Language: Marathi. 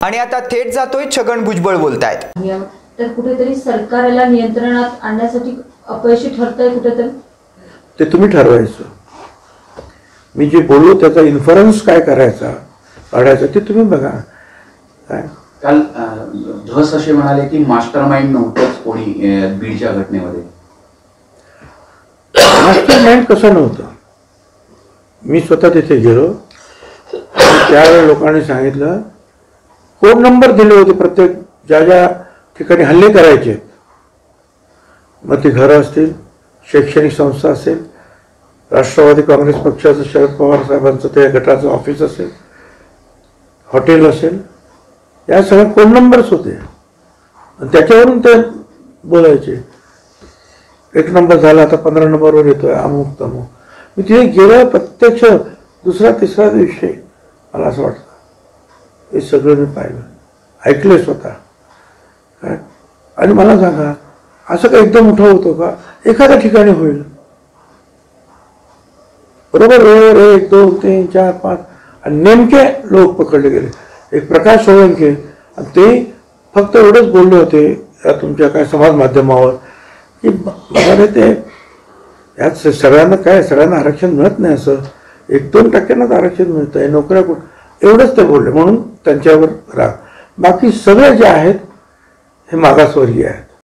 आणि आता थेट जातोय छगन भुजबळ बोलतायत. तर कुठेतरी सरकारला नियंत्रणात आणण्यासाठी अपयशी ठरतंय कुठेतरी ते तुम्ही ठरवायचं. मी जे बोललो त्याचा इन्फरन्स काय करायचा काढायचा ते तुम्ही बघा. काय काल धस असे म्हणाले की मास्टर माइंड नव्हतंच कोणी बीडच्या घटनेमध्ये. मास्टर माइंड कसं नव्हतं. मी स्वतः तिथे गेलो त्यावेळेला लोकांनी सांगितलं कोड नंबर दिले होते प्रत्येक ज्या ज्या ठिकाणी हल्ले करायचे. मग ती घरं असतील, शैक्षणिक संस्था असेल, राष्ट्रवादी काँग्रेस पक्षाचं शरद पवार साहेबांचं ते गटाचं ऑफिस असेल, हॉटेल असेल, या सगळ्या कोड नंबर्स होते आणि त्याच्यावरून ते बोलायचे 1 नंबर झाला आता 15 नंबरवर येतोय अमुक तमुक. मी तिथे गेलं प्रत्यक्ष दुसरा तिसरा दिवशी मला असं वाटतं हे सगळं मी पाहिलं ऐकलं स्वतः. काय आणि मला सांगा असं का एकदम मोठा होतो का? एखाद्या ठिकाणी होईल बरोबर. 1 2 3 4 5 आणि नेमके लोक पकडले गेले. एक प्रकाश सोळंके आणि ते फक्त एवढंच बोलले होते या तुमच्या काय समाज माध्यमावर की मला ते यात सगळ्यांना काय सगळ्यांना आरक्षण मिळत नाही, असं 1-2% आरक्षण मिळतं आहे, नोकऱ्या कुठं, एवढंच ते बोलले. म्हणून त्यांच्यावर राग. बाकी सगळे जे आहेत हे मागासवर्गीय आहेत.